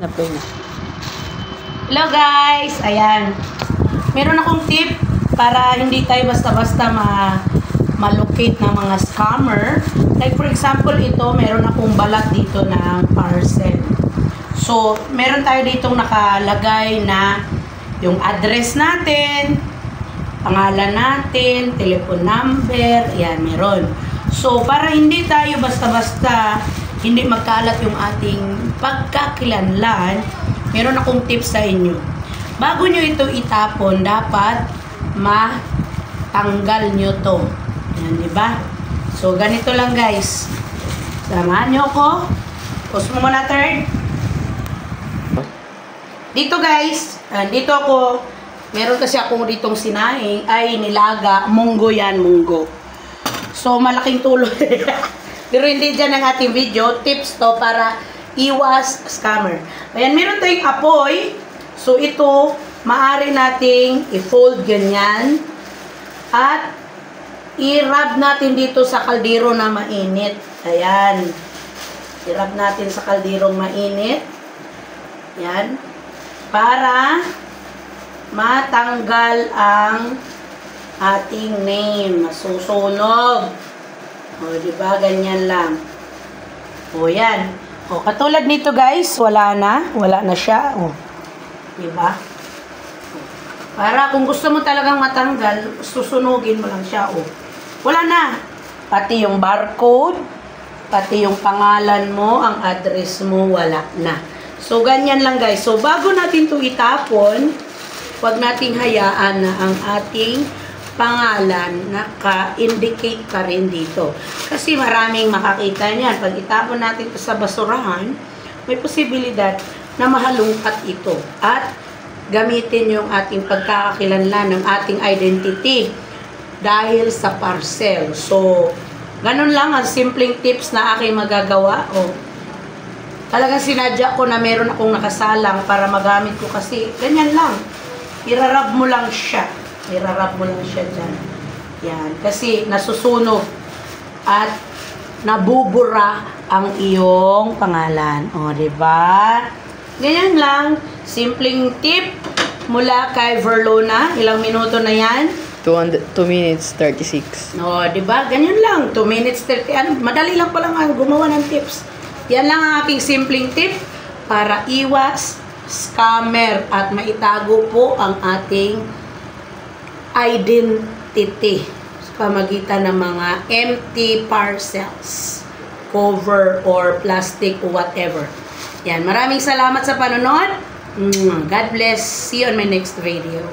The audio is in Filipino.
Na-play na. Hello guys! Ayan. Meron akong tip para hindi tayo basta-basta malocate ng mga scammer. Like for example, ito, meron akong balat dito ng parcel. So, meron tayo ditong nakalagay na yung address natin, pangalan natin, telephone number, ayan, meron. So, para hindi tayo basta-basta, hindi magkalat yung ating pagkakilanlan, meron akong tips sa inyo. Bago nyo ito itapon, dapat matanggal nyo to. Yan, diba? So, ganito lang guys. Samahan nyo ako. Pause mo muna, third. Dito guys, dito ako, meron kasi ako ditong sinaing, ay nilaga, munggo yan, munggo. So, malaking tulong. Pero hindi dyan ang ating video. Tips to para iwas scammer. Ayan, meron tayong apoy. So, ito, maaari nating i-fold ganyan. At, i-rub natin dito sa kaldero na mainit. Ayan. I-rub natin sa kalderong mainit. Ayan. Para matanggal ang ating name. Masusunog. O, diba? Ganyan lang. O, yan. O, katulad nito guys, wala na siya. O, diba? O, para kung gusto mo talagang matanggal, susunugin mo lang siya. O, wala na. Pati yung barcode, pati yung pangalan mo, ang address mo, wala na. So, ganyan lang guys. So, bago natin ito itapon, huwag nating hayaan na ang ating pangalan naka-indicate pa rin dito. Kasi maraming makakita niyan. Pag itapon natin ito sa basurahan, may posibilidad na mahalungkat ito. At gamitin yung ating pagkakakilanlan ng ating identity dahil sa parcel. So, ganun lang ang simpleng tips na aking magagawa. O, talagang sinadya ko na meron akong nakasalang para magamit ko kasi ganyan lang. Irarab mo lang siya. Irarab mo lang siya dyan. Yan. Kasi nasusunog at nabubura ang iyong pangalan. O, diba? Ganyan lang. Simpleng tip mula kay Verlona. Ilang minuto na yan? 2 minutes 36. O, diba? Ganyan lang. 2 minutes 30. Madali lang palang gumawa ng tips. Yan lang ang aking simpleng tip para iwas scammer at maitago po ang ating identity sa pamagitan ng mga empty parcels, cover or plastic or whatever. Yan, maraming salamat sa panonood. God bless. See you on my next video.